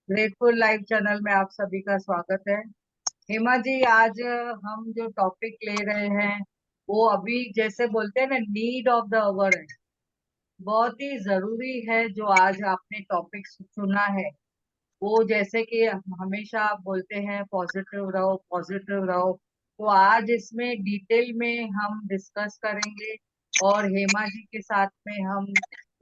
Grateful life channel में आप सभी का स्वागत है। हेमा जी, आज हम जो टॉपिक ले रहे हैं वो अभी जैसे बोलते हैं ना, नीड ऑफ द आवर है। बहुत ही जरूरी है जो आज आपने टॉपिक चुना है। वो जैसे कि हमेशा आप बोलते हैं पॉजिटिव रहो पॉजिटिव रहो, तो आज इसमें डिटेल में हम डिस्कस करेंगे। और हेमा जी के साथ में हम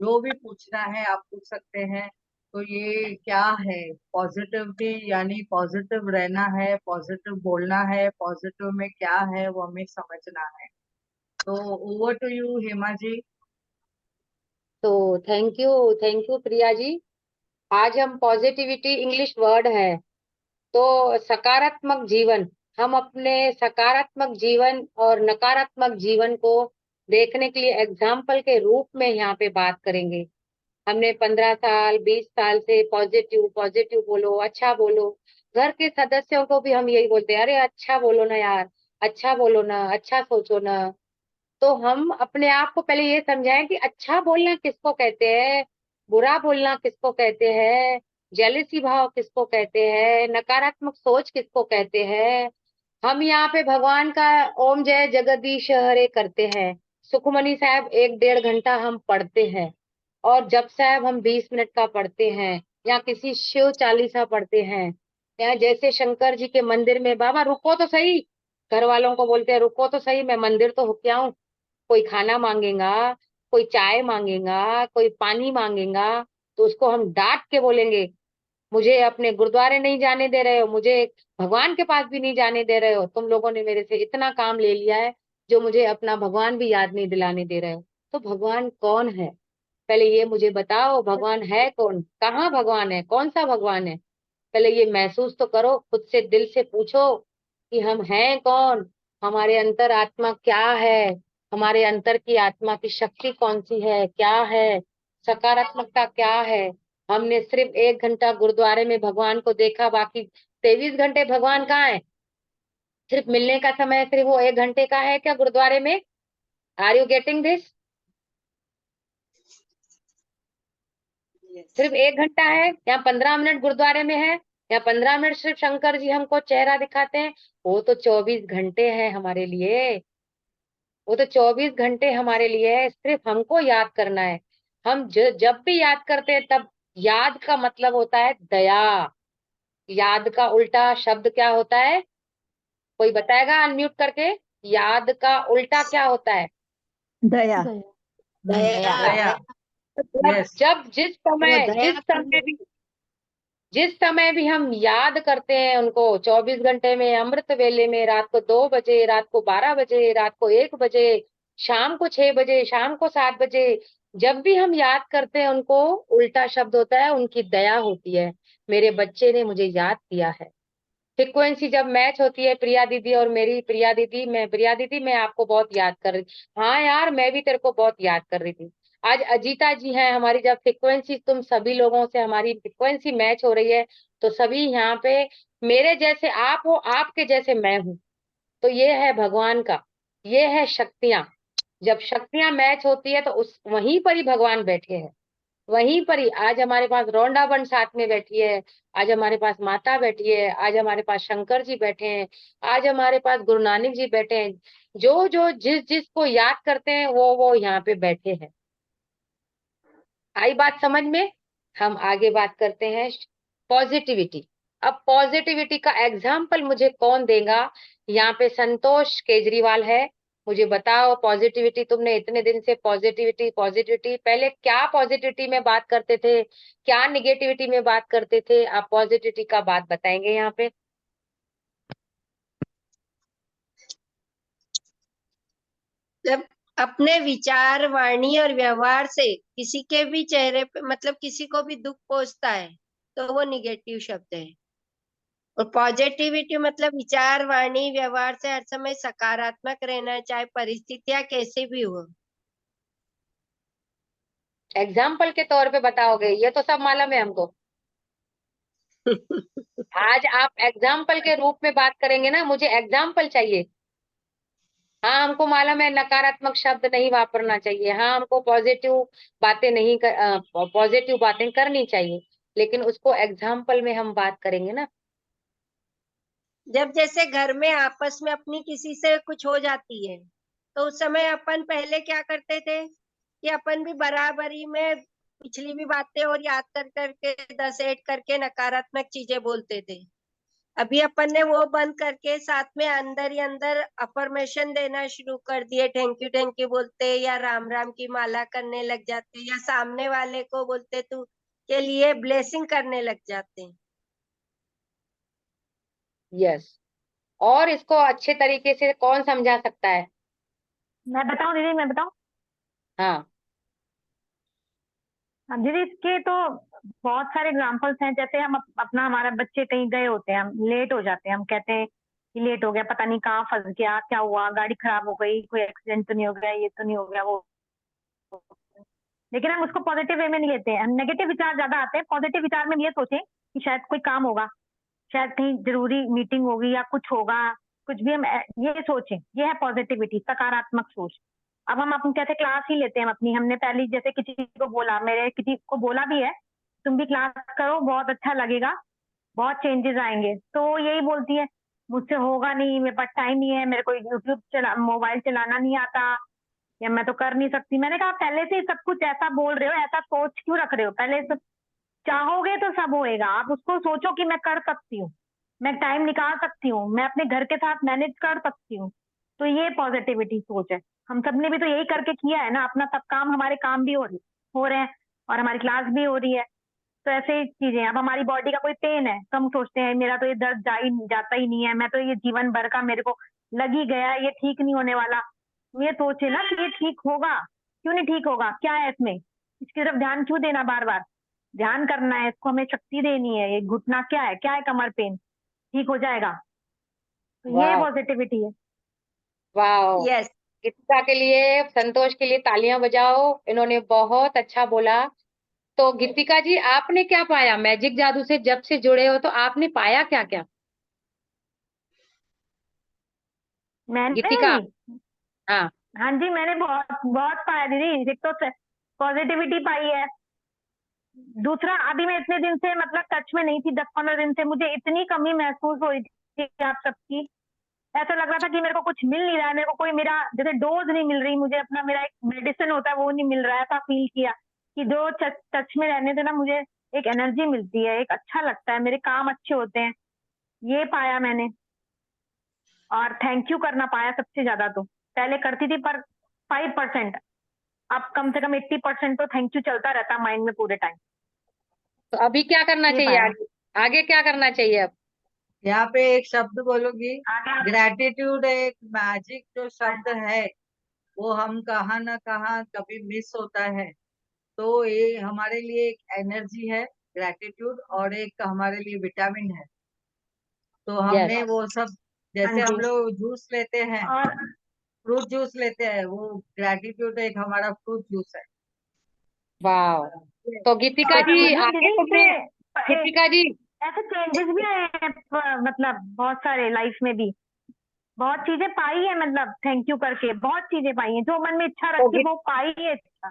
जो भी पूछना है आप पूछ सकते हैं। तो ये क्या है पॉजिटिविटी, यानी पॉजिटिव रहना है, पॉजिटिव बोलना है, पॉजिटिव में क्या है वो हमें समझना है। तो over to you Hema ji. तो थैंक यू प्रिया जी। आज हम पॉजिटिविटी इंग्लिश वर्ड है, तो सकारात्मक जीवन, हम अपने सकारात्मक जीवन और नकारात्मक जीवन को देखने के लिए एग्जाम्पल के रूप में यहाँ पे बात करेंगे। हमने 15 साल 20 साल से पॉजिटिव पॉजिटिव बोलो, अच्छा बोलो। घर के सदस्यों को भी हम यही बोलते हैं, अरे अच्छा बोलो ना यार, अच्छा बोलो ना, अच्छा सोचो ना। तो हम अपने आप को पहले ये समझाएं कि अच्छा बोलना किसको कहते हैं, बुरा बोलना किसको कहते हैं, जेलसी भाव किसको कहते हैं, नकारात्मक सोच किसको कहते हैं। हम यहाँ पे भगवान का ओम जय जगदीश हरे करते हैं। सुखमनी साहब 1 1.5 घंटा हम पढ़ते हैं। और जप साहब हम 20 मिनट का पढ़ते हैं, या किसी शिव चालीसा पढ़ते हैं, या जैसे शंकर जी के मंदिर में, बाबा रुको तो सही, घर वालों को बोलते हैं रुको तो सही, मैं मंदिर तो होके आऊं। कोई खाना मांगेगा, कोई चाय मांगेगा, कोई पानी मांगेगा, तो उसको हम डांट के बोलेंगे, मुझे अपने गुरुद्वारे नहीं जाने दे रहे हो, मुझे भगवान के पास भी नहीं जाने दे रहे हो, तुम लोगों ने मेरे से इतना काम ले लिया है जो मुझे अपना भगवान भी याद नहीं दिलाने दे रहे हो। तो भगवान कौन है, पहले ये मुझे बताओ, भगवान है कौन, कहाँ भगवान है, कौन सा भगवान है। पहले ये महसूस तो करो, खुद से दिल से पूछो कि हम हैं कौन, हमारे अंतर आत्मा क्या है, हमारे अंतर की आत्मा की शक्ति कौन सी है, क्या है, सकारात्मकता क्या है। हमने सिर्फ 1 घंटा गुरुद्वारे में भगवान को देखा, बाकी 23 घंटे भगवान कहाँ है। सिर्फ मिलने का समय सिर्फ वो 1 घंटे का है क्या गुरुद्वारे में? Are you getting this? सिर्फ 1 घंटा है या 15 मिनट गुरुद्वारे में है, या 15 मिनट सिर्फ शंकर जी हमको चेहरा दिखाते हैं? वो तो 24 घंटे है हमारे लिए। वो तो 24 घंटे हमारे लिए है, सिर्फ हमको याद करना है। हम जब भी याद करते हैं तब, याद का मतलब होता है दया। याद का उल्टा शब्द क्या होता है? कोई बताएगा अनम्यूट करके? याद का उल्टा क्या होता है? दया। दया। दया। जब यस। जब वो दया जिस समय भी हम याद करते हैं उनको, 24 घंटे में, अमृत वेले में, रात को 2 बजे, रात को 12 बजे, रात को 1 बजे, शाम को 6 बजे, शाम को 7 बजे, जब भी हम याद करते हैं उनको, उल्टा शब्द होता है, उनकी दया होती है। मेरे बच्चे ने मुझे याद किया है। फ्रिक्वेंसी जब मैच होती है प्रिया दीदी और मेरी, प्रिया दीदी, मैं, प्रिया दीदी मैं आपको बहुत याद कर रही थी, हाँ यार मैं भी तेरे को बहुत याद कर रही थी। आज अजीता जी हैं हमारी, जब फ्रिक्वेंसी तुम सभी लोगों से हमारी फ्रिक्वेंसी मैच हो रही है, तो सभी यहाँ पे मेरे जैसे आप हो, आपके जैसे मैं हूँ। तो ये है भगवान का, ये है शक्तियां। जब शक्तियां मैच होती है तो उस वहीं पर ही भगवान बैठे हैं। वहीं पर ही आज हमारे पास रौंडाबन साथ में बैठी है, आज हमारे पास माता बैठी है, आज हमारे पास शंकर जी बैठे हैं, आज हमारे पास गुरु नानक जी बैठे हैं। जो जो जिस जिस को याद करते हैं वो यहाँ पे बैठे हैं। आई बात समझ में? हम आगे बात करते हैं पॉजिटिविटी। अब पॉजिटिविटी का एग्जाम्पल मुझे कौन देगा? यहाँ पे संतोष केजरीवाल है। मुझे बताओ, पॉजिटिविटी, तुमने इतने दिन से पॉजिटिविटी पॉजिटिविटी, पहले क्या पॉजिटिविटी में बात करते थे, क्या निगेटिविटी में बात करते थे? आप पॉजिटिविटी का बात बताएंगे यहाँ पे। जब अपने विचार, वाणी और व्यवहार से किसी के भी चेहरे पे, मतलब किसी को भी दुख पहुंचता है, तो वो निगेटिव शब्द है। और पॉजिटिविटी मतलब विचार, वाणी, व्यवहार से हर समय सकारात्मक रहना, चाहे परिस्थितियां कैसी भी हो। एग्जाम्पल के तौर पे बताओगे? ये तो सब मालूम है हमको। आज आप एग्जाम्पल के रूप में बात करेंगे ना, मुझे एग्जाम्पल चाहिए। हाँ हमको मालूम है नकारात्मक शब्द नहीं वापरना चाहिए, हाँ हमको पॉजिटिव बातें नहीं कर, पॉजिटिव बातें करनी चाहिए। लेकिन उसको एग्जाम्पल में हम बात करेंगे ना। जब जैसे घर में आपस में अपनी किसी से कुछ हो जाती है, तो उस समय अपन पहले क्या करते थे कि अपन भी बराबरी में पिछली भी बातें और याद कर करके 10 ऐड करके नकारात्मक चीजें बोलते थे। अभी अपन ने वो बंद करके साथ में अंदर ही अंदर अफर्मेशन देना शुरू कर दिए। थैंक यू बोलते, या राम राम की माला करने लग जाते, या सामने वाले को बोलते तू के लिए ब्लेसिंग करने लग जाते। यस। और इसको अच्छे तरीके से कौन समझा सकता है? मैं बताऊं दीदी, मैं बताऊं? हाँ। हाँ दीदी, इसके तो बहुत सारे एग्जाम्पल्स हैं। जैसे हम अपना हमारा बच्चे कहीं गए होते हैं, हम लेट हो जाते हैं, हम कहते हैं कि लेट हो गया, पता नहीं कहाँ फंस गया, क्या हुआ, गाड़ी खराब हो गई, कोई एक्सीडेंट तो नहीं हो गया, ये तो नहीं हो गया वो। लेकिन हम उसको पॉजिटिव वे में नहीं लेते हैं, हम नेगेटिव विचार ज्यादा आते हैं। पॉजिटिव विचार में ये सोचें कि शायद कोई काम होगा, शायद कहीं जरूरी मीटिंग होगी या कुछ होगा, कुछ भी हम ये सोचें। ये है पॉजिटिविटी, सकारात्मक सोच। अब हम अपन कैसे क्लास ही लेते हैं अपनी, हमने पहले जैसे किसी को बोला, मेरे किसी को बोला भी है तुम भी क्लास करो, बहुत अच्छा लगेगा, बहुत चेंजेस आएंगे, तो यही बोलती है मुझसे होगा नहीं, मेरे पास टाइम नहीं है, मेरे को मोबाइल चलाना नहीं आता, या मैं तो कर नहीं सकती। मैंने कहा पहले से ही सब कुछ ऐसा बोल रहे हो, ऐसा सोच क्यों रख रहे हो? पहले सब चाहोगे तो सब होएगा। आप उसको सोचो कि मैं कर सकती हूँ, मैं टाइम निकाल सकती हूँ, मैं अपने घर के साथ मैनेज कर सकती हूँ। तो ये पॉजिटिविटी सोच है। हम सबने भी तो यही करके किया है ना, अपना सब काम, हमारे काम भी हो रहे हैं और हमारी क्लास भी हो रही है। तो ऐसे ही चीजें हैं। अब हमारी बॉडी का कोई पेन है तो हम सोचते हैं मेरा तो ये दर्द जाता ही नहीं है, मैं तो ये जीवन भर का मेरे को लग ही गया है, ये ठीक नहीं होने वाला। ये सोचे ना कि ये ठीक होगा, क्यों नहीं ठीक होगा, क्या है इसमें, इसकी तरफ ध्यान क्यों देना बार बार? ध्यान करना है, इसको हमें शक्ति देनी है। ये घुटना क्या है, कमर पेन ठीक हो जाएगा। तो ये वाह। पॉजिटिविटी है। वाह। यस। गीतिका के लिए, संतोष के लिए तालियां बजाओ, इन्होंने बहुत अच्छा बोला। तो गीतिका जी, आपने क्या पाया मैजिक जादू से जब से जुड़े हो? तो आपने पाया क्या क्या? मैंने गीतिका। हाँ। हाँ जी, मैंने बहुत बहुत पाया दीदी। एक तो पॉजिटिविटी पाई है, दूसरा अभी मैं इतने दिन से मतलब टच में नहीं थी, 10-15 दिन से मुझे इतनी कमी महसूस हो रही थी आप सबकी। ऐसा लग रहा था कि मेरे को कुछ मिल नहीं रहा है, मेरे को कोई मेरा जैसे डोज नहीं मिल रही मुझे, अपना मेरा एक मेडिसिन होता है वो नहीं मिल रहा है। ऐसा फील किया कि जो टच में रहने से ना मुझे एक एनर्जी मिलती है, एक अच्छा लगता है, मेरे काम अच्छे होते हैं। ये पाया मैंने। और थैंक यू करना पाया सबसे ज्यादा। तो पहले करती थी पर 5%, अब कम से कम 80% तो थैंक यू चलता रहता माइंड में पूरे टाइम। तो अभी क्या करना ये चाहिए पाया आगे? आगे क्या करना चाहिए अब? यहाँ पे एक शब्द बोलूंगी, आगे। ग्रेटिट्यूड। एक मैजिक जो शब्द है वो हम कहाँ ना कहाँ कभी मिस होता है। तो ये हमारे लिए एक एनर्जी है ग्रेटिट्यूड, और एक हमारे लिए विटामिन है। तो यस। हमने वो सब, हाँ जैसे हम जी। लोग जूस लेते हैं, और फ्रूट जूस लेते हैं, वो ग्रेटिट्यूड एक हमारा फ्रूट जूस है। वाह। तो गीतिका जी, मतलब आगे दीदी तुम्हें, गीतिका जी, ऐसे चेंजेस भी आए हैं मतलब बहुत सारे लाइफ में भी बहुत चीजें पाई है, मतलब थैंक यू करके बहुत चीजें पाई हैं, जो मन में इच्छा तो रखी वो पाई है इच्छा।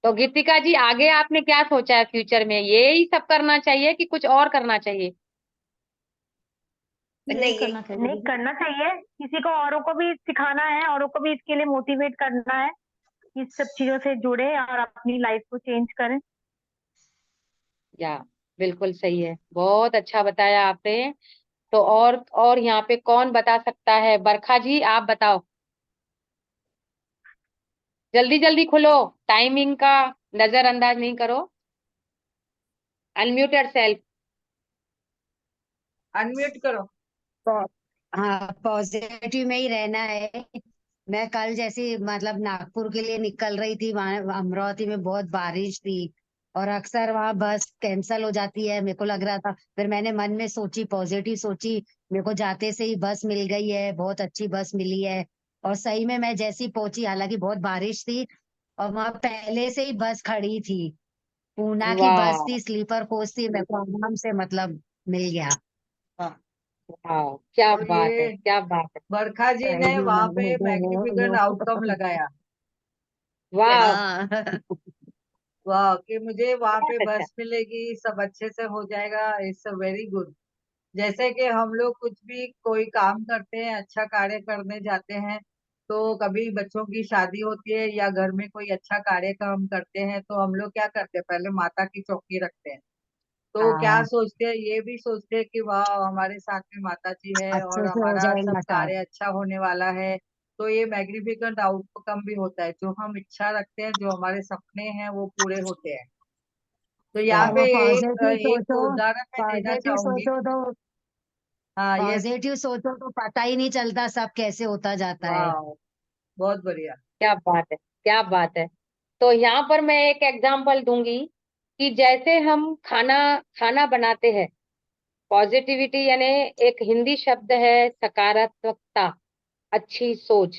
तो गीतिका जी, आगे आपने क्या सोचा है फ्यूचर में? यही सब करना चाहिए कि कुछ और करना चाहिए? यही नहीं, करना चाहिए, नहीं करना चाहिए, किसी को औरों को भी सिखाना है, औरों को भी इसके लिए मोटिवेट करना है कि इस सब चीजों से जुड़े और अपनी लाइफ को चेंज करें। या बिल्कुल सही है, बहुत अच्छा बताया आपने। तो और यहाँ पे कौन बता सकता है? बरखा जी, आप बताओ। जल्दी जल्दी खुलो, टाइमिंग का नजरअंदाज नहीं करो। Unmute your self. अनम्यूट करो। पॉ- हाँ, पॉजिटिव में ही रहना है। मैं कल जैसे मतलब नागपुर के लिए निकल रही थी, वहां अमरावती में बहुत बारिश थी और अक्सर वहां बस कैंसल हो जाती है। मेरे को लग रहा था, फिर मैंने मन में सोची, पॉजिटिव सोची, मेरे को जाते से ही बस मिल गई है, बहुत अच्छी बस मिली है। और सही में मैं जैसी पहुंची, हालांकि बहुत बारिश थी और वहां पहले से ही बस खड़ी थी, पूना की बस वाह। थी, स्लीपर कोच थी, मेरे को आराम से मतलब मिल गया। हाँ। वाह, क्या तो बात है, ये क्या बात है। बरखा जी ने वहां पे मैग्निफिकेंट आउटकम लगाया। वाह। हाँ। वाह, कि मुझे वहां पे बहुत अच्छा। बस मिलेगी, सब अच्छे से हो जाएगा, इट्स वेरी गुड। जैसे कि हम लोग कुछ भी कोई काम करते हैं, अच्छा कार्य करने जाते हैं, तो कभी बच्चों की शादी होती है या घर में कोई अच्छा कार्य काम करते हैं, तो हम लोग क्या करते हैं, पहले माता की चौकी रखते हैं। तो क्या हाँ, सोचते हैं, ये भी सोचते हैं कि वाह, हमारे साथ में माता जी है और अच्छे से हो हमारा सब जाएगा काम। कार्य अच्छा होने वाला है। तो ये मैग्निफिकेंट आउटकम भी होता है, जो हम इच्छा रखते हैं, जो हमारे सपने हैं, वो पूरे होते हैं। तो यहाँ पे और पॉजिटिव एक सोचो, उदाहरण मैं देना पॉजिटिव चाहूंगी। सोचो तो हाँ, ये। पॉजिटिव सोचो तो पता ही नहीं चलता सब कैसे होता जाता है। वाह, बहुत बढ़िया। क्या बात है, क्या बात है। तो यहाँ पर मैं एक एग्जांपल दूंगी कि जैसे हम खाना खाना बनाते हैं, पॉजिटिविटी यानी एक हिंदी शब्द है सकारात्मकता, अच्छी सोच।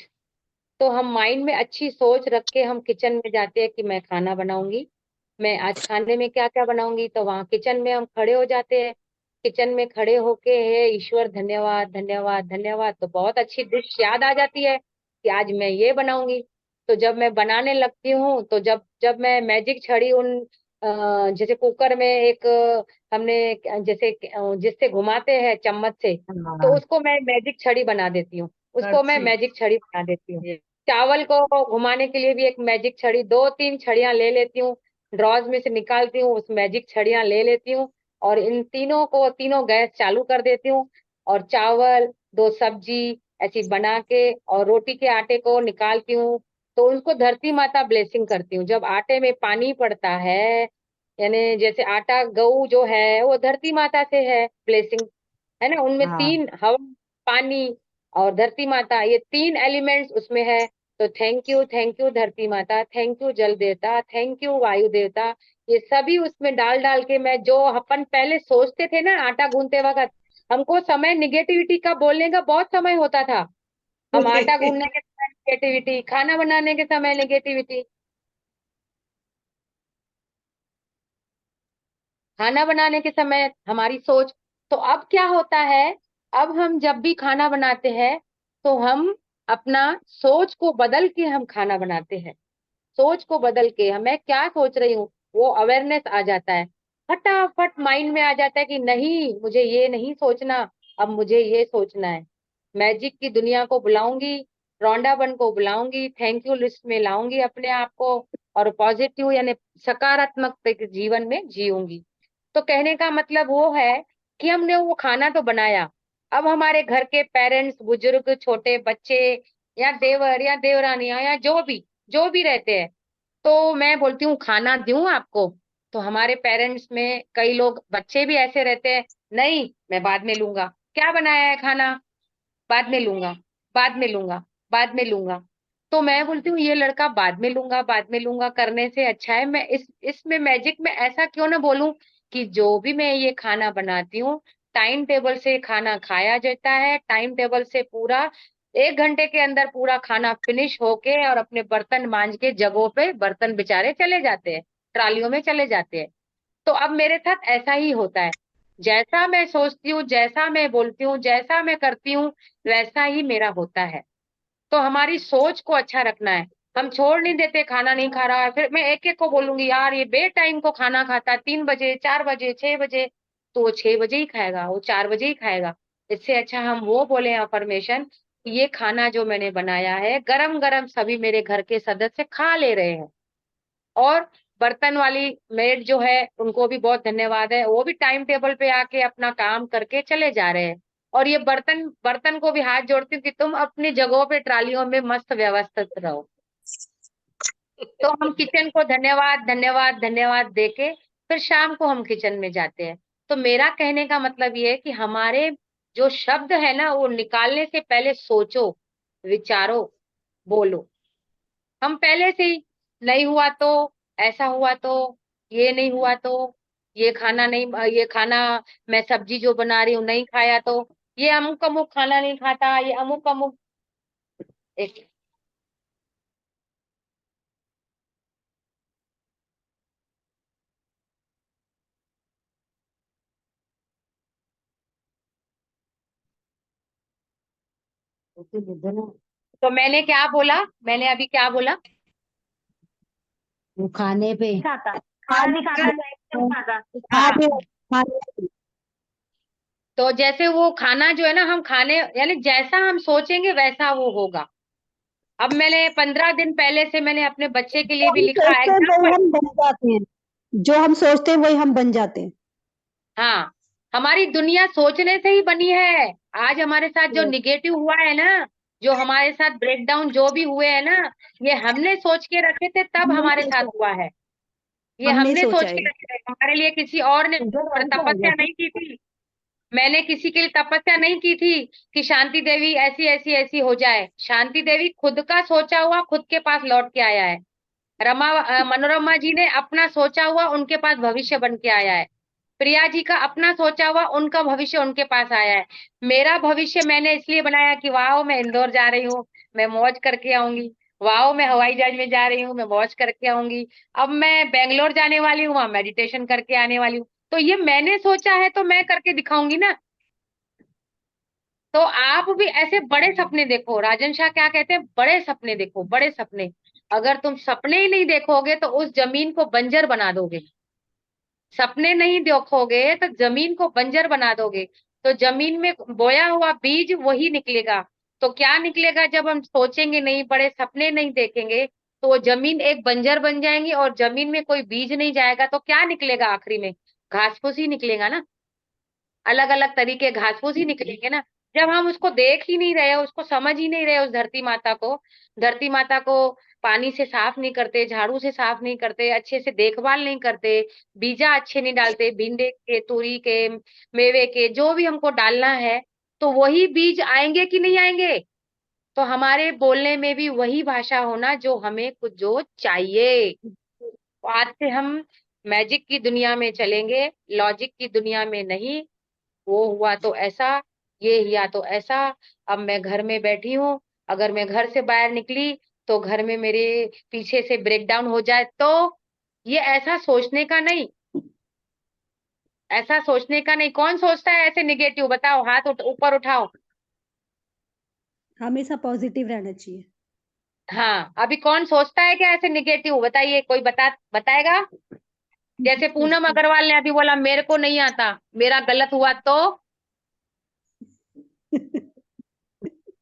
तो हम माइंड में अच्छी सोच रख के हम किचन में जाते हैं कि मैं खाना बनाऊंगी, मैं आज खाने में क्या क्या बनाऊंगी। तो वहां किचन में हम खड़े हो जाते हैं, किचन में खड़े होके हे ईश्वर धन्यवाद धन्यवाद धन्यवाद, तो बहुत अच्छी डिश याद आ जाती है कि आज मैं ये बनाऊंगी। तो जब मैं बनाने लगती हूँ, तो जब जब मैं मैजिक छड़ी उन जैसे कुकर में एक हमने जैसे जिससे घुमाते हैं चम्मच से, तो हाँ, उसको मैं मैजिक छड़ी बना देती हूँ, उसको मैं अच्छी। मैजिक छड़ी बना देती हूँ। ये चावल को घुमाने के लिए भी एक मैजिक छड़ी, दो तीन छड़ियां ले लेती हूँ, ड्रॉज में से निकालती हूँ, उस मैजिक छड़ियां ले लेती हूँ, और इन तीनों को तीनों गैस चालू कर देती हूँ, और चावल दो सब्जी ऐसी बना के और रोटी के आटे को निकालती हूँ। तो उनको धरती माता ब्लेसिंग करती हूँ। जब आटे में पानी पड़ता है, यानी जैसे आटा गऊ जो है वो धरती माता से है ब्लेसिंग, है ना, उनमें हाँ, तीन हवा, पानी और धरती माता, ये तीन एलिमेंट्स उसमें है। तो थैंक यू धरती माता, थैंक यू जल देवता, थैंक यू वायु देवता। ये सभी उसमें डाल डाल के मैं, जो अपन पहले सोचते थे ना आटा गूंथते वक्त, हमको समय निगेटिविटी का बोलने का बहुत समय होता था, हम आटा गूंथने के समय निगेटिविटी, खाना बनाने के समय निगेटिविटी, खाना बनाने के समय हमारी सोच। तो अब क्या होता है, अब हम जब भी खाना बनाते हैं, तो हम अपना सोच को बदल के हम खाना बनाते हैं। सोच को बदल के मैं क्या सोच रही हूँ, वो अवेयरनेस आ जाता है, फटाफट माइंड में आ जाता है कि नहीं, मुझे ये नहीं सोचना, अब मुझे ये सोचना है। मैजिक की दुनिया को बुलाऊंगी, रौंडापन को बुलाऊंगी, थैंक यू लिस्ट में लाऊंगी अपने आप को, और पॉजिटिव यानी सकारात्मक जीवन में जीऊंगी। तो कहने का मतलब वो है कि हमने वो खाना तो बनाया, अब हमारे घर के पेरेंट्स, बुजुर्ग, छोटे बच्चे या देवर या देवरानियां या जो भी रहते हैं, तो मैं बोलती हूँ खाना दूं आपको। तो हमारे पेरेंट्स में कई लोग, बच्चे भी ऐसे रहते हैं, नहीं मैं बाद में लूंगा, क्या बनाया है खाना, बाद में लूंगा, बाद में लूंगा, बाद में लूंगा। तो मैं बोलती हूँ ये लड़का बाद में लूंगा, बाद में लूंगा करने से अच्छा है मैं इसमें मैजिक में ऐसा क्यों ना बोलूं कि जो भी मैं ये खाना बनाती हूँ, टाइम टेबल से खाना खाया जाता है, टाइम टेबल से पूरा 1 घंटे के अंदर पूरा खाना फिनिश होके और अपने बर्तन मांज के जगहों पे बर्तन बेचारे चले जाते हैं, ट्रालियों में चले जाते हैं। तो अब मेरे साथ ऐसा ही होता है, जैसा मैं सोचती हूँ, जैसा मैं बोलती हूँ, जैसा मैं करती हूँ, वैसा ही मेरा होता है। तो हमारी सोच को अच्छा रखना है। हम छोड़ नहीं देते, खाना नहीं खा रहा है, फिर मैं एक एक को बोलूंगी यार ये बे टाइम को खाना खाता है, 3 बजे 4 बजे 6 बजे, तो वो 6 बजे ही खाएगा, वो 4 बजे ही खाएगा। इससे अच्छा हम वो बोले अफर्मेशन, ये खाना जो मैंने बनाया है गरम गरम सभी मेरे घर के सदस्य खा ले रहे हैं, और बर्तन वाली मेड जो है उनको भी बहुत धन्यवाद है, वो भी टाइम टेबल पे आके अपना काम करके चले जा रहे हैं। और ये बर्तन बर्तन को भी हाथ जोड़ती हूँ कि तुम अपनी जगहों पे ट्रालियों में मस्त व्यवस्थित रहो। तो हम किचन को धन्यवाद धन्यवाद धन्यवाद देके फिर शाम को हम किचन में जाते हैं। तो मेरा कहने का मतलब ये है कि हमारे जो शब्द है ना, वो निकालने से पहले सोचो, विचारो, बोलो। हम पहले से ही, नहीं हुआ तो, ऐसा हुआ तो, ये नहीं हुआ तो, ये खाना नहीं, ये खाना मैं सब्जी जो बना रही हूँ नहीं खाया तो, ये अमुक अमुक खाना नहीं खाता, ये अमुक अमुक। एक तो मैंने क्या बोला, मैंने अभी क्या बोला, वो खाने पे। खाता, खाना नहीं खाता, टाइम से नहीं खाता। हाँ, खाने तो जैसे वो खाना जो है ना, हम खाने यानी जैसा हम सोचेंगे वैसा वो होगा। अब मैंने 15 दिन पहले से मैंने अपने बच्चे के लिए भी हम लिखा सोचते हैं वही एग्जाम्पल। हम बन जाते हैं, जो हम सोचते हैं वही हम बन जाते हैं। हाँ, हमारी दुनिया सोचने से ही बनी है। आज हमारे साथ जो निगेटिव हुआ है ना, जो हमारे साथ ब्रेकडाउन जो भी हुए हैं ना, ये हमने सोच के रखे थे, तब हमने हमारे साथ सोचा, हुआ है। ये हमने हमने सोचा सोच है के ये। रखे थे, हमारे लिए किसी और ने इधर आ जाएगा तपस्या क्या? नहीं की थी। मैंने किसी के लिए तपस्या नहीं की थी कि शांति देवी ऐसी ऐसी ऐसी हो जाए। शांति देवी खुद का सोचा हुआ खुद के पास लौट के आया है। मनोरमा जी ने अपना सोचा हुआ उनके पास भविष्य बन के आया है। प्रिया जी का अपना सोचा हुआ उनका भविष्य उनके पास आया है। मेरा भविष्य मैंने इसलिए बनाया कि वाह मैं इंदौर जा रही हूँ, मैं मौज करके आऊंगी। वाह मैं हवाई जहाज में जा रही हूँ, मैं मौज करके आऊंगी। अब मैं बेंगलोर जाने वाली हूँ, वहां मेडिटेशन करके आने वाली हूँ। तो ये मैंने सोचा है तो मैं करके दिखाऊंगी ना। तो आप भी ऐसे बड़े सपने देखो। राजन शाह क्या कहते हैं, बड़े सपने देखो, बड़े सपने। अगर तुम सपने ही नहीं देखोगे तो उस जमीन को बंजर बना दोगे। सपने नहीं देखोगे तो जमीन को बंजर बना दोगे। तो जमीन में बोया हुआ बीज वही निकलेगा। तो क्या निकलेगा, जब हम सोचेंगे नहीं, बड़े सपने नहीं देखेंगे, तो वो जमीन एक बंजर बन जाएंगी और जमीन में कोई बीज नहीं जाएगा। तो क्या निकलेगा आखिरी में, घास फूस ही निकलेगा ना। अलग अलग तरीके घास फूस ही निकलेंगे ना। जब हम उसको देख ही नहीं रहे, उसको समझ ही नहीं रहे, उस धरती माता को, धरती माता को पानी से साफ नहीं करते, झाड़ू से साफ नहीं करते, अच्छे से देखभाल नहीं करते, बीजा अच्छे नहीं डालते, भिंडे के, तूरी के, मेवे के, जो भी हमको डालना है, तो वही बीज आएंगे कि नहीं आएंगे। तो हमारे बोलने में भी वही भाषा होना जो हमें कुछ जो चाहिए। तो आज से हम मैजिक की दुनिया में चलेंगे, लॉजिक की दुनिया में नहीं। वो हुआ तो ऐसा, ये हुआ तो ऐसा। अब मैं घर में बैठी हूँ, अगर मैं घर से बाहर निकली तो घर में मेरे पीछे से ब्रेकडाउन हो जाए तो ये ऐसा सोचने का नहीं, ऐसा सोचने का नहीं। कौन सोचता है ऐसे निगेटिव, बताओ, हाथ ऊपर उठाओ। हमेशा पॉजिटिव रहना चाहिए। हाँ, अभी कौन सोचता है क्या ऐसे निगेटिव, बताइए, कोई बताएगा। जैसे पूनम अग्रवाल ने अभी बोला मेरे को नहीं आता, मेरा गलत हुआ तो,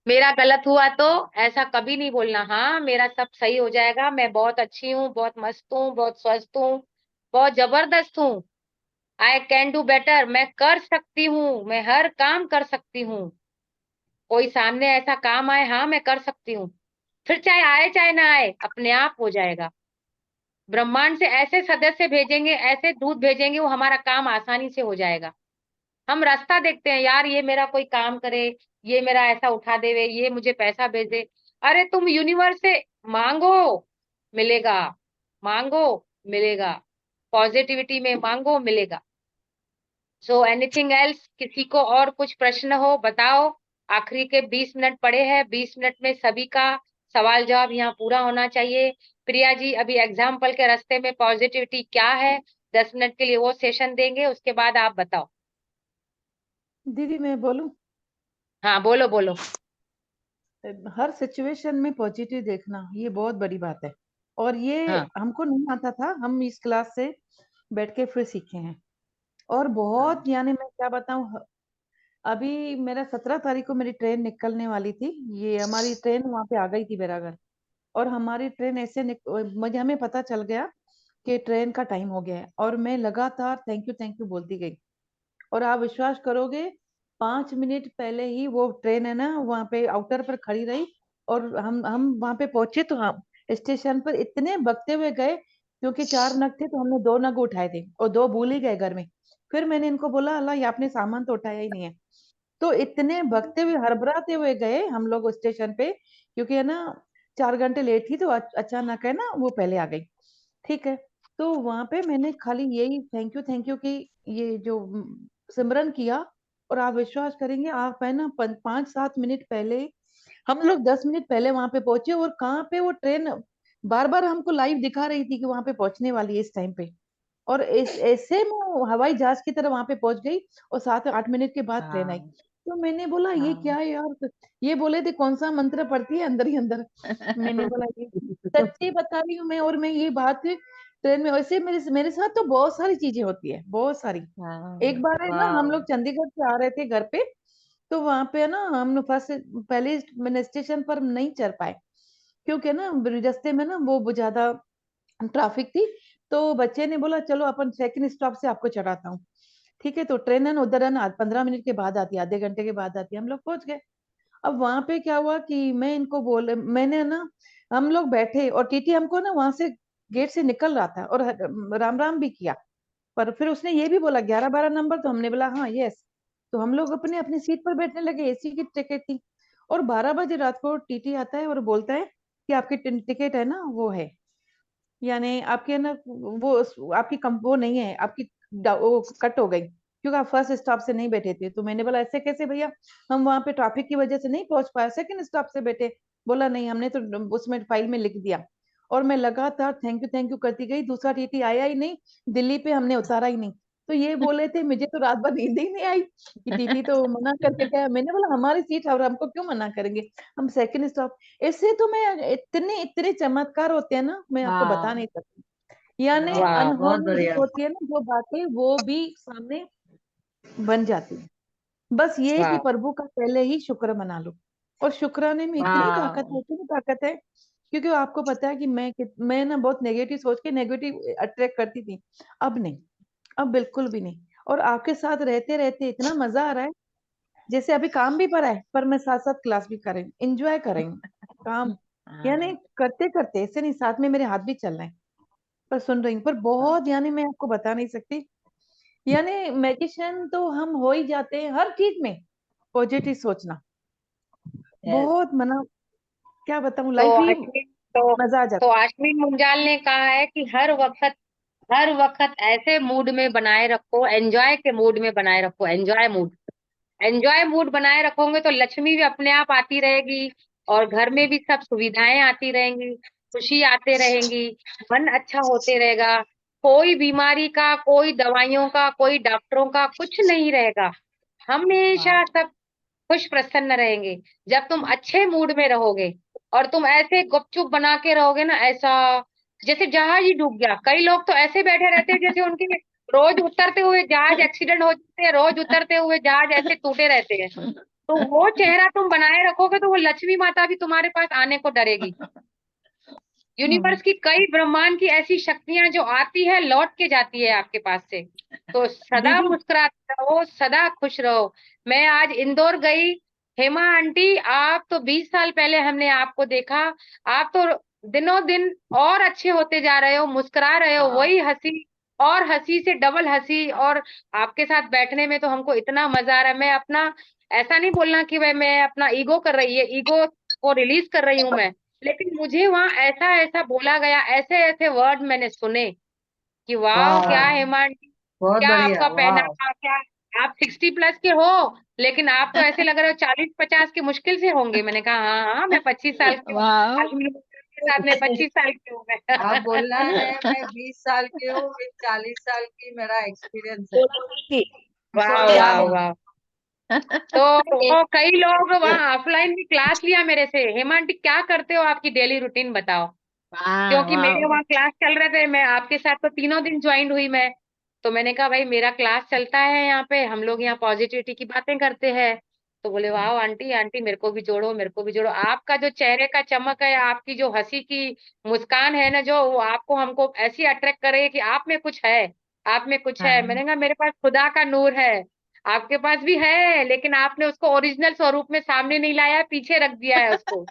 मेरा गलत हुआ तो, ऐसा कभी नहीं बोलना। हाँ, मेरा सब सही हो जाएगा, मैं बहुत अच्छी हूँ, बहुत मस्त हूँ, बहुत स्वस्थ हूँ, बहुत जबरदस्त हूँ। आई कैन डू बेटर, मैं कर सकती हूँ, मैं हर काम कर सकती हूँ। कोई सामने ऐसा काम आए, हाँ मैं कर सकती हूँ, फिर चाहे आए चाहे ना आए, अपने आप हो जाएगा। ब्रह्मांड से ऐसे सदस्य भेजेंगे, ऐसे दूत भेजेंगे, वो हमारा काम आसानी से हो जाएगा। हम रास्ता देखते हैं यार, ये मेरा कोई काम करे, ये मेरा ऐसा उठा देवे, ये मुझे पैसा भेज दे। अरे तुम यूनिवर्स से मांगो, मिलेगा। मांगो, मिलेगा। पॉजिटिविटी में मांगो, मिलेगा। सो एनीथिंग एल्स, किसी को और कुछ प्रश्न हो बताओ। आखिरी के 20 मिनट पड़े हैं, 20 मिनट में सभी का सवाल जवाब यहाँ पूरा होना चाहिए। प्रिया जी अभी एग्जाम्पल के रास्ते में पॉजिटिविटी क्या है, 10 मिनट के लिए वो सेशन देंगे, उसके बाद आप बताओ। दीदी मैं बोलूं, हाँ बोलो बोलो। हर सिचुएशन में पॉजिटिव देखना ये बहुत बड़ी बात है। और ये हाँ हमको नहीं आता था, हम इस क्लास से बैठ के फिर सीखे हैं। और हाँ बहुत, यानी मैं क्या बताऊं, अभी मेरा 17 तारीख को मेरी ट्रेन निकलने वाली थी। ये हमारी ट्रेन वहां पे आ गई थी बैरागढ़। और हमारी ट्रेन ऐसे मुझे हमें पता चल गया कि ट्रेन का टाइम हो गया है, और मैं लगातार थैंक यू बोलती गई। और आप विश्वास करोगे, 5 मिनट पहले ही वो ट्रेन है ना वहां पे आउटर पर खड़ी रही। और हम वहां पे पहुंचे तो हम स्टेशन पर इतने बकते हुए गए, क्योंकि 4 नग थे तो हमने 2 नग उठाए थे और 2 भूल ही गए घर में। फिर मैंने इनको बोला, अल्लाह ये आपने सामान तो उठाया ही नहीं है। तो इतने भगते हुए हड़बड़ाते हुए गए हम लोग स्टेशन पे, क्योंकि है ना 4 घंटे लेट थी, तो अचानक है ना वो पहले आ गई। ठीक है। तो वहां पे मैंने खाली यही थैंक यू की ये जो सिमरन किया। और आप विश्वास करेंगे, आप है ना 5-7 मिनट पहले, हम लोग 10 मिनट पहले वहां पे पहुंचे, और कहाँ पे वो ट्रेन बार बार हमको लाइव दिखा रही थी कि वहां पे पहुंचने वाली है इस टाइम पे। और ऐसे में वो हवाई जहाज की तरह वहां पे पहुंच गई, और 7-8 मिनट के बाद ट्रेन आई। हाँ तो तो मैंने बोला ये क्या है यार, तो ये बोले थे कौन सा मंत्र पढ़ती है अंदर ही अंदर। मैंने बोला ये सच्ची बता रही हूँ मैं, और मैं ये बात ट्रेन में, वैसे मेरे मेरे साथ तो बहुत सारी चीजें होती है, बहुत सारी। एक बार है ना, हम वाह। लोग चंडीगढ़ से आ रहे थे घर पे, तो वहां पे ना हम लोग फर्स्ट पहले मैंने स्टेशन पर नहीं चढ़ पाए, क्योंकि ना रास्ते में ना वो ज्यादा ट्रैफिक थी। तो बच्चे ने बोला चलो अपन सेकंड स्टॉप से आपको चढ़ाता हूँ। ठीक है, तो ट्रेन है ना उधर है ना 15 मिनट के बाद आती है, आधे घंटे के बाद आती है, हम लोग पहुंच गए। अब वहां पे क्या हुआ कि मैं इनको बोले, मैंने ना, हम लोग बैठे और टीटी हमको ना वहां से गेट से निकल रहा था और राम राम भी किया, पर फिर उसने ये भी बोला 11-12 नंबर, तो हमने बोला हाँ यस। तो हम लोग अपने अपनी सीट पर बैठने लगे, एसी की टिकट थी। और 12 बजे रात को टीटी आता है और बोलता है कि आपकी टिकट है ना वो है, यानी आपके ना वो आपकी वो नहीं है आपकी, वो कट हो गई क्योंकि आप फर्स्ट स्टॉप से नहीं बैठे थे। तो मैंने बोला ऐसे कैसे भैया, हम वहां पे ट्रैफिक की वजह से नहीं पहुंच पाए, सेकंड स्टॉप से बैठे। बोला नहीं, हमने तो उसमें फाइल में लिख दिया। और मैं लगातार थैंक यू करती गई, दूसरा टीटी आया ही नहीं, दिल्ली पे हमने उतारा ही नहीं। तो ये बोले थे, मुझे तो रात भर नींद ही नहीं आई कि टीटी तो मना करके गया। मैंने बोला हमारी सीट है और हमको क्यों मना करेंगे, हम सेकंड स्टॉप। ऐसे तो मैं इतने इतने चमत्कार होते हैं ना, मैं आपको बता हाँ। नहीं सकती। यानी वाह, बहुत अनहोनी जो बढ़िया। होती है ना, जो बातें वो भी सामने बन जाती है। बस ये है कि वाह प्रभु का पहले ही शुक्र मना लो। और शुक्राने में वाह। इतनी ताकत है, क्योंकि आपको पता है कि मैं ना बहुत नेगेटिव सोच के नेगेटिव अट्रैक्ट करती थी। अब नहीं, अब बिल्कुल भी नहीं। और आपके साथ रहते रहते इतना मजा आ रहा है, जैसे अभी काम भी पड़ा है पर मैं साथ साथ क्लास भी करेंगे, एंजॉय करेंगे काम। यानी हाँ। करते करते ऐसे नहीं, साथ में मेरे हाथ भी चल रहे हैं, पर सुन रही हूँ। पर बहुत, यानी मैं आपको बता नहीं सकती, यानी मैजिशियन तो हम हो ही जाते हैं हर चीज में। पॉजिटिव सोचना यस। बहुत, मना क्या बताऊं, तो लाइफ ही आश्विन तो मजा आ तो जाता आश्विन मुंजाल ने कहा है कि हर वक्त ऐसे मूड में बनाए रखो, एंजॉय के मूड में बनाए रखो, एंजॉय मूड बनाए रखोगे तो लक्ष्मी भी अपने आप आती रहेगी, और घर में भी सब सुविधाएं आती रहेंगी, खुशी आते रहेंगी, मन अच्छा होते रहेगा। कोई बीमारी का, कोई दवाइयों का, कोई डॉक्टरों का कुछ नहीं रहेगा। हमेशा हाँ। सब खुश प्रसन्न रहेंगे जब तुम अच्छे मूड में रहोगे। और तुम ऐसे गुपचुप बना के रहोगे ना, ऐसा जैसे जहाज ही डूब गया। कई लोग तो ऐसे बैठे रहते हैं जैसे उनके रोज उतरते हुए जहाज एक्सीडेंट हो जाते हैं, रोज उतरते हुए जहाज ऐसे टूटे रहते हैं। तो वो चेहरा तुम बनाए रखोगे तो वो लक्ष्मी माता भी तुम्हारे पास आने को डरेगी। यूनिवर्स की कई ब्रह्मांड की ऐसी शक्तियां जो आती है लौट के जाती है आपके पास से। तो सदा दीदी। मुस्कुराते रहो, सदा खुश रहो। मैं आज इंदौर गई, हेमा आंटी आप तो 20 साल पहले हमने आपको देखा, आप तो दिनों दिन और अच्छे होते जा रहे हो, मुस्कुरा रहे हो, हाँ। वही हंसी और हंसी से डबल हंसी। और आपके साथ बैठने में तो हमको इतना मजा आ रहा है। मैं अपना ऐसा नहीं बोलना कि भाई मैं अपना ईगो कर रही है, ईगो को रिलीज कर रही हूं मैं, लेकिन मुझे वहां ऐसा ऐसा बोला गया, ऐसे ऐसे वर्ड मैंने सुने कि वाह क्या वाह, हेमांटी, बहुत क्या बढ़िया। आपका वाह। पहनावा, क्या आप 60+ के हो, लेकिन आप तो ऐसे लग रहे हो 40-50 के मुश्किल से होंगे। मैंने कहा हाँ हाँ, मैं 25 साल की हूँ। वाह। अश्विनी के साथ में 25 साल की हूँ आप मैं। बोलना है मैं 20 साल की हूँ, विद 40 साल की मेरा एक्सपीरियंस है। 16 साल की। वाह 16 वाह में। वाह। तो वो कई लोग वहाँ ऑफलाइन भी क्लास लिया मेरे से, हेमांटी क्या करते हो, आपकी डेली रूटीन बताओ। वाह क्योंकि मेरे वाह। वहाँ क्लास चल रहे थे, मैं आपके साथ तो तीनों दिन ज्वाइन हुई मैं। तो मैंने कहा भाई मेरा क्लास चलता है यहाँ पे, हम लोग यहाँ पॉजिटिविटी की बातें करते हैं। तो बोले वाह आंटी, आंटी मेरे को भी जोड़ो, मेरे को भी जोड़ो। आपका जो चेहरे का चमक है, आपकी जो हंसी की मुस्कान है ना, जो वो आपको हमको ऐसी अट्रैक्ट करे कि आप में कुछ है, आप में कुछ है। हाँ। मैंने कहा मेरे पास खुदा का नूर है, आपके पास भी है, लेकिन आपने उसको ओरिजिनल स्वरूप में सामने नहीं लाया, पीछे रख दिया है उसको।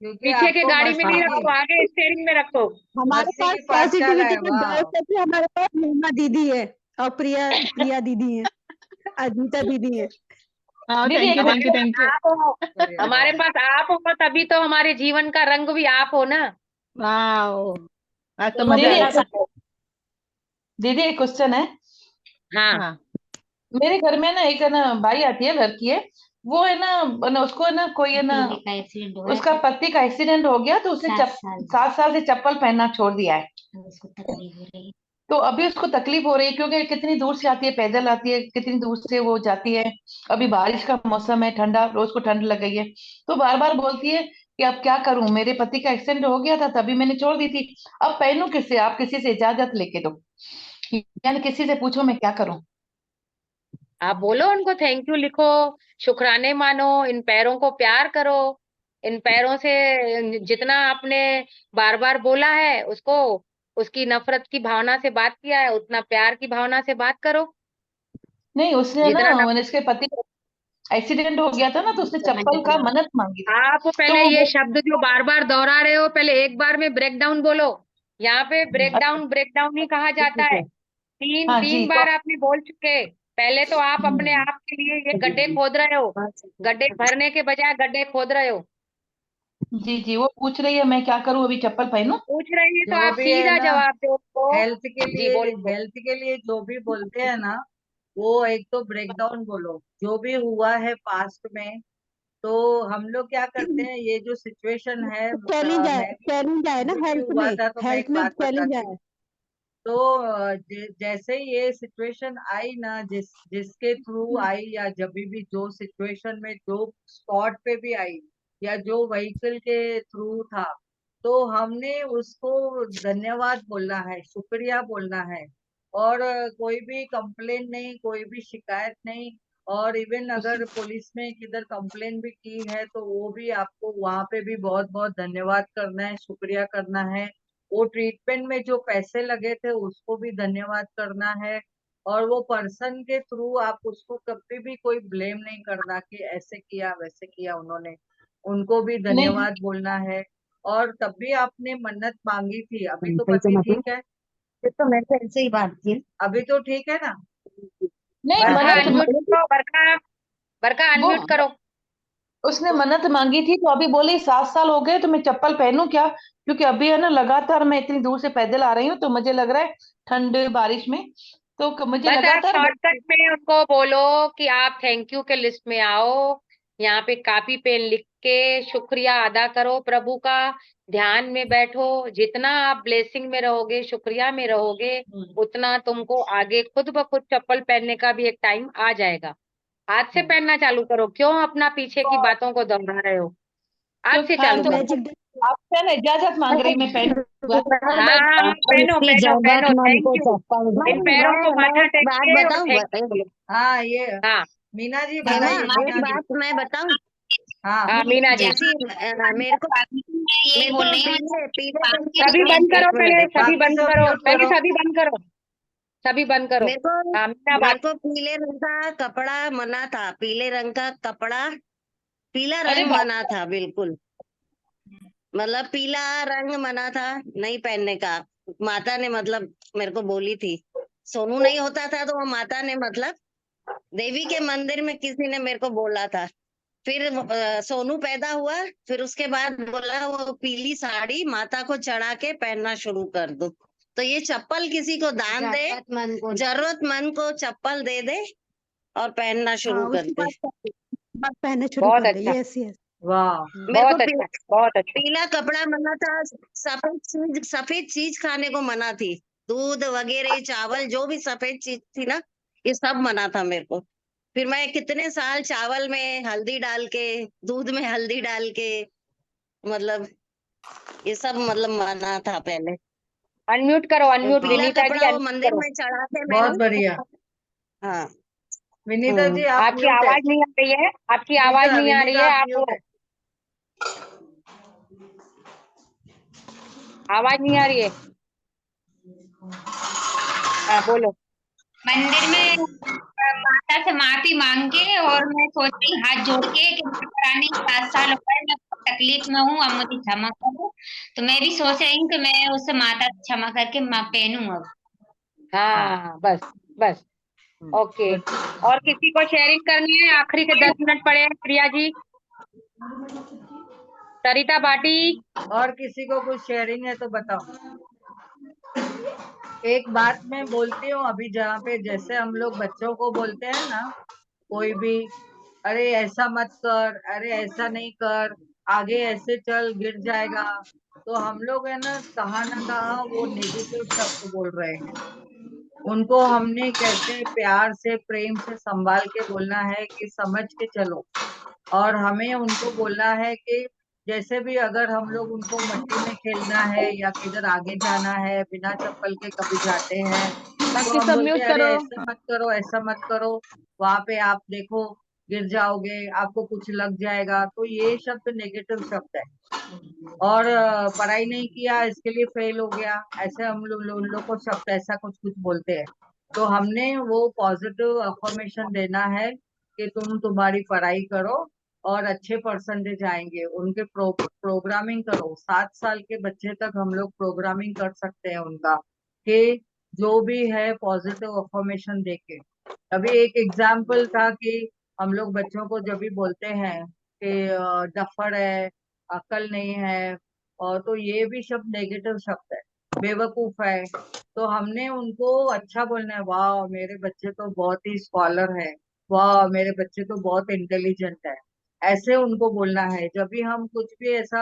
क्योंकि पीछे के आपको गाड़ी में मस्ती नहीं की रखो, आगे स्टेयरिंग में रखो। हमारे मस्ती पास की पाठशाला पॉजिटिविटी है। का वाह। दौर से हमारे पास नीमा दीदी है और प्रिया प्रिया दीदी है, अजीता दीदी है। हाँ दीदी थैंक यू थैंक हमारे यू पास थैंक यू। आप हो, बढ़िया। हमारे वाह। पास आप हो तभी तो हमारे जीवन का रंग भी आप हो ना। वाह, आज तो तो मजा दीदी आ ऐसा गया। दीदी एक क्वेश्चन है। हाँ हाँ। मेरे घर में ना एक है ना भाई आती है, लड़की है, वो है ना उसको है ना कोई है ना, उसका पति का एक्सीडेंट हो गया तो उसने 7 साल से चप्पल पहनना छोड़ दिया है। तो अभी उसको तकलीफ हो रही है क्योंकि कितनी दूर से आती है, पैदल आती है, कितनी दूर से वो जाती है। अभी बारिश का मौसम है, ठंडा, रोज को ठंड लग गई है। तो बार बार बोलती है कि अब क्या करूं, मेरे पति का एक्सीडेंट हो गया था तभी मैंने छोड़ दी थी, अब पहनूं किससे, आप किसी से इजाजत लेके दो, यानी किसी से पूछो मैं क्या करूं। आप बोलो उनको, थैंक यू लिखो, शुक्राने मानो, इन पैरों को प्यार करो, इन पैरों से जितना आपने बार बार बोला है उसको, उसकी नफरत की भावना से बात किया है, उतना प्यार की भावना से बात करो। नहीं, उसने ना, जितना उसके पति का एक्सीडेंट हो गया था ना, तो उसने चप्पल का मन्नत मांगी थी। आप तो पहले ये वो शब्द जो बार बार दोहरा रहे हो, पहले एक बार में ब्रेक डाउन बोलो। यहाँ पे ब्रेक डाउन ही कहा जाता है। तीन हाँ जी, तीन तो बार आपने बोल चुके। पहले तो आप अपने हम्म, आप के लिए ये गड्ढे खोद रहे हो, गड्ढे भरने के बजाय गड्ढे खोद रहे हो। जी जी, वो पूछ रही है मैं क्या करूं, अभी चप्पल पहनूं। पूछ रही है तो जो आप भी है सीधा ना, जवाब दो उसको। हेल्थ के जी लिए, बोलो। हेल्थ के लिए जो भी बोलते हैं ना, वो एक तो ब्रेकडाउन बोलो, जो भी हुआ है पास्ट में। तो हम लोग क्या करते हैं, ये जो सिचुएशन है, चैलेंज है, मैं भी, चैलेंज है ना मुझे भी हेल्थ हुआ में, था, तो मैं एक हेल्थ में बात चैलेंज बताती है। हूँ। तो जैसे ये सिचुएशन आई ना, जिसके थ्रू आई, या जब भी जो सिचुएशन में जो स्पॉट पे भी आई, या जो व्हीकल के थ्रू था, तो हमने उसको धन्यवाद बोलना है, शुक्रिया बोलना है। और कोई भी कंप्लेन नहीं, कोई भी शिकायत नहीं। और इवन अगर पुलिस में किधर कंप्लेन भी की है, तो वो भी आपको वहां पे भी बहुत बहुत धन्यवाद करना है, शुक्रिया करना है। वो ट्रीटमेंट में जो पैसे लगे थे उसको भी धन्यवाद करना है। और वो पर्सन के थ्रू आप उसको कभी भी कोई ब्लेम नहीं करना कि ऐसे किया वैसे किया उन्होंने, उनको भी नहीं धन्यवाद बोलना है। और तब भी आपने मन्नत मांगी थी, अभी तो सही तो पति मतलब, ठीक है, ये तो मेरे से ऐसे ही बात थी। अभी तो ठीक है ना। नहीं, बरखा बरखा, अनम्यूट करो, बरखा, बरखा वो अनम्यूट करो। उसने मन्नत मांगी थी, तो अभी बोले 7 साल हो गए तो मैं चप्पल पहनूं क्या, क्योंकि अभी है ना लगातार मैं इतनी दूर से पैदल आ रही हूँ, तो मुझे लग रहा है ठंड बारिश में, तो मुझे बस आप लगातार शॉर्टकट में उनको बोलो कि आप थैंक यू के लिस्ट में आओ, यहाँ पे कॉपी पेन लिख के शुक्रिया अदा करो प्रभु का, ध्यान में बैठो। जितना आप ब्लेसिंग में रहोगे, शुक्रिया में रहोगे, उतना तुमको आगे खुद ब खुद चप्पल पहनने का भी एक टाइम आ जाएगा। आज से पहनना चालू करो, क्यों अपना पीछे की बातों को दोहरा रहे हो? आज से हाँ, चालू तो करो। मैजिक आपसे ना इजाजत मांग रही, मैं पहनूंगा। हाँ हाँ, पहनो उसकी पहनो पहनो, जरूरतमंद थैंक को यू। चप्पल दो। इन पैरों को मैं माथा एक टेक बात के और बताऊं, थैंक यू बोलो। हाँ ये हाँ मीना जी हेमा, बताइए, एक मीना जी। बात मैं बताऊं। हाँ हाँ मीना जी। जैसे मेरे को पीले पीले रंग सभी बंद करो, एक पहले मिनट, सभी बाकी बंद सब करो, म्यूट पहले करो। सभी बंद करो, सभी बंद करो। मेरे को हाँ मीना मेरे बात। को पीले रंग का कपड़ा मना था, पीले रंग का कपड़ा, पीला अरे रंग बाप मना था बिल्कुल। मतलब पीला रंग मना था नहीं पहनने का। माता ने मतलब मेरे को बोली थी, सोनू नहीं होता था तो वो माता ने मतलब देवी के मंदिर में किसी ने मेरे को बोला था। फिर सोनू पैदा हुआ, फिर उसके बाद बोला वो पीली साड़ी माता को चढ़ा के पहनना शुरू कर दो। तो ये चप्पल किसी को दान दे, जरूरतमंद को। जरूरतमंद को चप्पल दे दे और पहनना हाँ शुरू कर उसके दे। बाद पहनना शुरू बहुत कर दे। अच्छा, यस यस। वाह, मेरे को बहुत अच्छा, बहुत अच्छा। पीला कपड़ा मना था, सफेद चीज खाने को मना थी। दूध वगैरह चावल जो भी सफेद चीज थी ना, ये सब मना था मेरे को। फिर मैं कितने साल चावल में हल्दी डाल के, दूध में हल्दी डाल के, मतलब ये सब मतलब मना था पहले। अनम्यूट करो, तो अनम्यूट पीला विनीता जी, कपड़ा वो अनम्यूट मंदिर करो। में चढ़ा के बहुत मैंने। बढ़िया। हाँ। विनीता जी आप आपकी म्यूट है। आवाज नहीं आ रही है, आपकी आवाज विनीता, नहीं आ रही विनीता है, आप आप म्यूट है। आवाज नहीं आ रही है। हाँ बोलो। मंदिर में माता से माफी मांग के, और मैं सोच रही हूँ हाथ जोड़ के कि माता रानी 7 साल हो गए मैं बहुत तकलीफ में हूँ, अब मुझे क्षमा करो। तो मैं भी सोच रही हूँ कि मैं उससे माता से क्षमा करके माँ पहनूं अब। हाँ बस, बस। ओके। गुड। और किसी को शेयरिंग करनी है? आखिरी के 10 मिनट पड़े हैं, प्रिया जी, सरिता बाटी। और किसी को कुछ शेयरिंग है तो बताओ। एक बात मैं बोलती हूँ, अभी जहाँ पे जैसे हम लोग बच्चों को बोलते हैं ना, कोई भी, अरे ऐसा मत कर, अरे ऐसा नहीं कर, आगे ऐसे चल गिर जाएगा, तो हम लोग है ना कहाँ ना कहाँ वो नेगेटिव शब्द बोल रहे हैं। उनको हमने कैसे प्यार से प्रेम से संभाल के बोलना है कि समझ के चलो। और हमें उनको बोलना है कि जैसे भी अगर हम लोग उनको मट्टी में खेलना है या किधर आगे जाना है, बिना चप्पल के कभी जाते हैं तो बाकी हम सब बोलते म्यूट हैं अरे करो। ऐसा मत करो, ऐसा मत करो, वहां पे आप देखो गिर जाओगे, आपको कुछ लग जाएगा। तो ये शब्द नेगेटिव शब्द है। और पढ़ाई नहीं किया इसके लिए फेल हो गया, ऐसे हम लोग उन लोग को शब्द ऐसा कुछ कुछ बोलते हैं। तो हमने वो पॉजिटिव अफर्मेशन देना है कि तुम्हारी पढ़ाई करो और अच्छे परसेंटेज आएंगे। उनके प्रोग्रामिंग करो, 7 साल के बच्चे तक हम लोग प्रोग्रामिंग कर सकते हैं उनका, कि जो भी है पॉजिटिव अफर्मेशन देके। अभी एक एग्जाम्पल था कि हम लोग बच्चों को जब भी बोलते हैं कि डफर है, अकल नहीं है, और तो ये भी शब्द नेगेटिव शब्द है, बेवकूफ है। तो हमने उनको अच्छा बोलना है, वाह मेरे बच्चे तो बहुत ही स्कॉलर है, वाह मेरे बच्चे तो बहुत इंटेलिजेंट है। ऐसे उनको बोलना है। जब भी हम कुछ भी ऐसा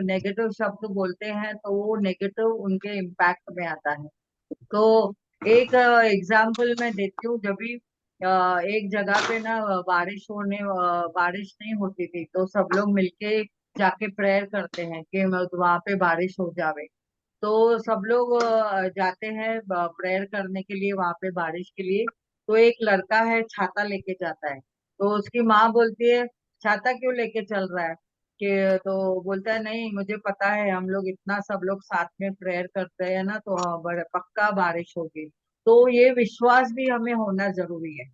नेगेटिव शब्द बोलते हैं तो वो नेगेटिव उनके इम्पैक्ट में आता है। तो एक एग्जाम्पल मैं देती हूँ। जब भी एक जगह पे ना बारिश नहीं होती थी, तो सब लोग मिलके जाके प्रेयर करते हैं कि वहां पे बारिश हो जावे। तो सब लोग जाते हैं प्रेयर करने के लिए वहां पे बारिश के लिए। तो एक लड़का है छाता लेके जाता है। तो उसकी माँ बोलती है छाता क्यों लेके चल रहा है, कि तो बोलता है नहीं मुझे पता है, हम लोग इतना सब लोग साथ में प्रेयर करते हैं ना, तो हाँ बड़े पक्का बारिश होगी। तो ये विश्वास भी हमें होना जरूरी है।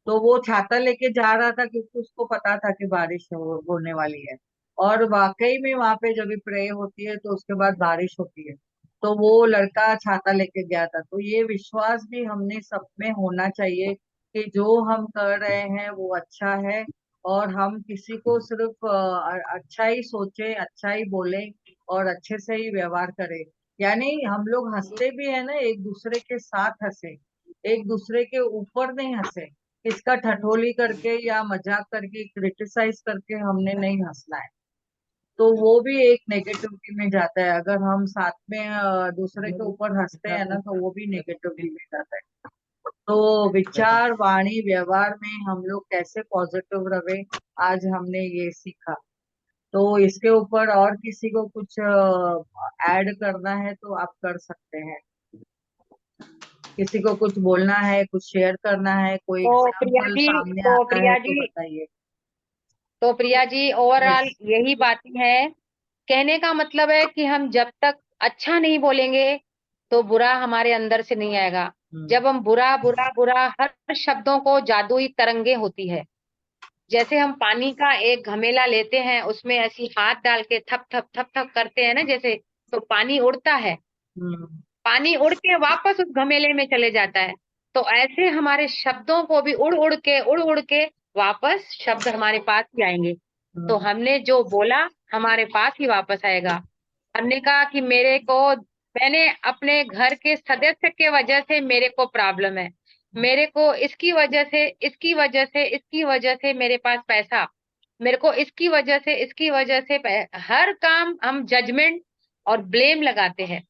तो वो छाता लेके जा रहा था क्योंकि उसको पता था कि बारिश होने वाली है। और वाकई में वहां पे जब भी प्रे होती है तो उसके बाद बारिश होती है। तो वो लड़का छाता लेके गया था। तो ये विश्वास भी हमने सब में होना चाहिए कि जो हम कर रहे हैं वो अच्छा है। और हम किसी को सिर्फ अच्छा ही सोचे, अच्छा ही बोले और अच्छे से ही व्यवहार करें। यानी हम लोग हंसते भी है ना, एक दूसरे के साथ हंसे, एक दूसरे के ऊपर नहीं हंसे। इसका ठठोली करके या मजाक करके क्रिटिसाइज करके हमने नहीं हंसना है। तो वो भी एक नेगेटिविटी में जाता है। अगर हम साथ में दूसरे के ऊपर हंसते हैं ना तो वो भी नेगेटिविटी में जाता है। तो विचार वाणी व्यवहार में हम लोग कैसे पॉजिटिव रहे, आज हमने ये सीखा। तो इसके ऊपर और किसी को कुछ ऐड करना है तो आप कर सकते हैं। किसी को कुछ बोलना है, कुछ शेयर करना है, कोई तो प्रिया एग्जाम्पल जी सामने तो आता है प्रिया तो जी बताइए। तो प्रिया जी ओवरऑल यस। यही बातें है। कहने का मतलब है कि हम जब तक अच्छा नहीं बोलेंगे तो बुरा हमारे अंदर से नहीं आएगा। जब हम बुरा बुरा बुरा हर शब्दों को जादुई तरंगे होती है। जैसे हम पानी का एक घमेला लेते हैं, उसमें ऐसी हाथ डाल के थप थप थप थप करते हैं ना, जैसे तो पानी उड़ता है। हम्म। पानी उड़ के वापस उस घमेले में चले जाता है। तो ऐसे हमारे शब्दों को भी उड़ उड़ के वापस शब्द हमारे पास ही आएंगे। तो हम्म। हमने जो बोला हमारे पास ही वापस आएगा। हमने कहा कि मैंने अपने घर के सदस्य के वजह से मेरे को प्रॉब्लम है, मेरे को इसकी वजह से मेरे पास पैसा, मेरे को इसकी वजह से हर काम हम जजमेंट और ब्लेम लगाते हैं।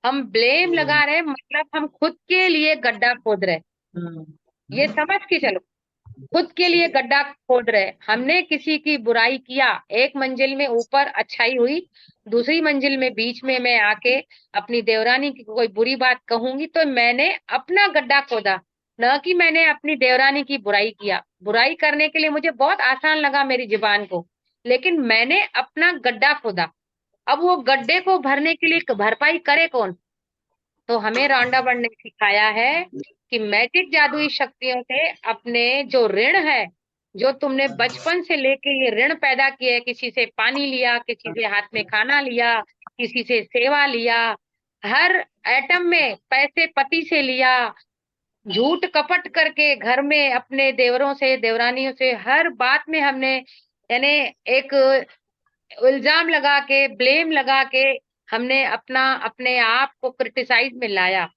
हम ब्लेम लगा रहे हैं, मतलब हम खुद के लिए गड्ढा खोद रहे हैं। हम्म। ये समझ के चलो, खुद के लिए गड्ढा खोद रहे हैं। हमने किसी की बुराई किया, एक मंजिल में ऊपर अच्छाई हुई, दूसरी मंजिल में बीच में मैं आके अपनी देवरानी की कोई बुरी बात कहूंगी तो मैंने अपना गड्ढा खोदा, न कि मैंने अपनी देवरानी की बुराई किया। बुराई करने के लिए मुझे बहुत आसान लगा मेरी जुबान को, लेकिन मैंने अपना गड्ढा खोदा। अब वो गड्ढे को भरने के लिए भरपाई करे कौन? तो हमें रौंडाबड़ ने सिखाया है कि मैजिक जादुई शक्तियों से अपने जो ऋण है, जो तुमने बचपन से लेके ये ऋण पैदा किए, किसी से पानी लिया, किसी से हाथ में खाना लिया, किसी से सेवा लिया, हर एटम में पैसे पति से लिया, झूठ कपट करके घर में अपने देवरों से देवरानियों से हर बात में हमने यानी एक इल्जाम लगा के ब्लेम लगा के हमने अपने आप को क्रिटिसाइज में लाया।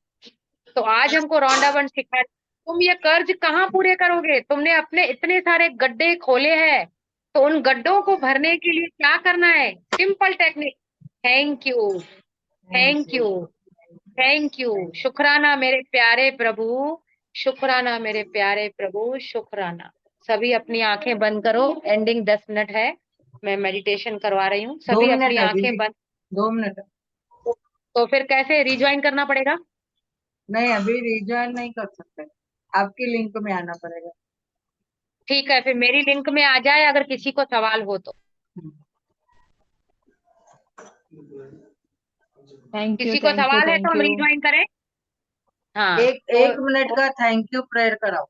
तो आज हमको रौंडाबंड सिखा, तुम ये कर्ज कहाँ पूरे करोगे? तुमने अपने इतने सारे गड्ढे खोले हैं, तो उन गड्ढों को भरने के लिए क्या करना है? Simple technique, thank you, thank you, thank you. शुक्राना मेरे प्यारे प्रभु, शुक्राना मेरे प्यारे प्रभु, शुक्राना। सभी अपनी आंखें बंद करो, एंडिंग 10 मिनट है, मैं मेडिटेशन करवा रही हूँ। 2 सभी मिनट अपनी है आंखें दीदी, बंद। 2 मिनट। तो फिर कैसे रिज्वाइन करना पड़ेगा? नहीं, अभी रिज्वाइन नहीं कर सकते, आपकी लिंक में आना पड़ेगा। ठीक है, फिर मेरी लिंक में आ जाए अगर किसी को सवाल हो तो। थैंक यू, किसी को थैंक यू, सवाल है तो थैंक हम यू। रिज्वाइन करें। हाँ एक मिनट का थैंक यू प्रेयर कराओ।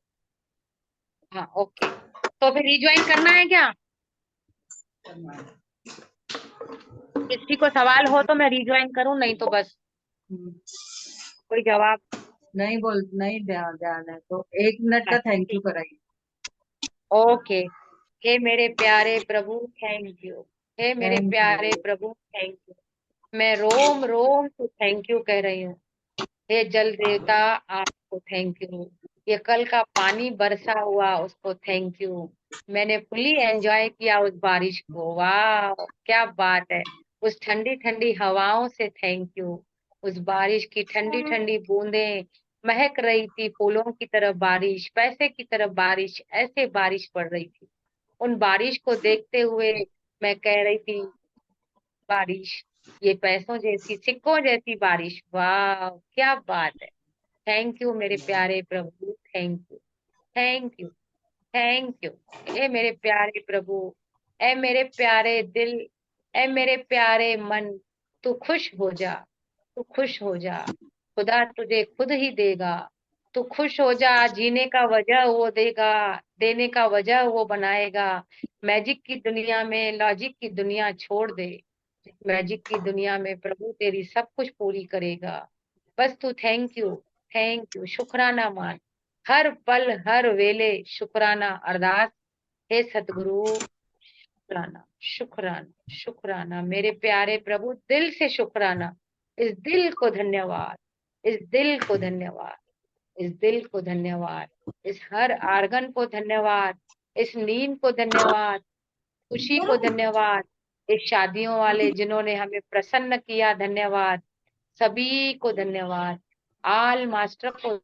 हाँ ओके, तो फिर रिज्वाइन करना है क्या? किसी को सवाल हो तो मैं रिज्वाइन करूं, नहीं तो बस कोई जवाब। नहीं ध्यान है तो 1 मिनट का थैंक यू कराइए। ओके। हे मेरे प्यारे प्रभु थैंक यू, हे मेरे थैंक प्यारे यू। Prabhu thank you. मैं रोम रोम से थैंक यू कह रही हूँ। हे जल देवता आपको थैंक यू। ये कल का पानी बरसा हुआ उसको थैंक यू। मैंने फुली एंजॉय किया उस बारिश को, वाह क्या बात है। उस ठंडी ठंडी हवाओं से थैंक यू। उस बारिश की ठंडी ठंडी बूंदें, महक रही थी फूलों की तरफ बारिश, पैसे की तरफ बारिश, ऐसे बारिश पड़ रही थी। उन बारिश को देखते हुए मैं कह रही थी, बारिश ये पैसों जैसी, सिक्कों जैसी बारिश, वाह क्या बात है। थैंक यू मेरे प्यारे प्रभु, thank you, thank you, thank you. ए मेरे प्यारे प्रभु, ए मेरे प्यारे दिल, ए मेरे प्यारे मन, तू खुश हो जा, तू खुश हो जा। खुदा तुझे खुद ही देगा। तू खुश हो जा, जीने का वजह वो देगा, देने का वजह वो बनाएगा। मैजिक की दुनिया में लॉजिक की दुनिया छोड़ दे। मैजिक की दुनिया में प्रभु तेरी सब कुछ पूरी करेगा। बस तू थैंक यू शुक्राना मान। हर पल हर वेले शुक्राना अरदास। हे सतगुरु शुक्राना, शुक्राना, शुक्राना मेरे प्यारे प्रभु, दिल से शुक्राना। इस दिल को धन्यवाद, इस दिल को धन्यवाद, इस दिल को धन्यवाद, इस हर आर्गन को धन्यवाद, इस नींद को धन्यवाद, खुशी को धन्यवाद, इस शादियों वाले जिन्होंने हमें प्रसन्न किया धन्यवाद, सभी को धन्यवाद, आल मास्टर को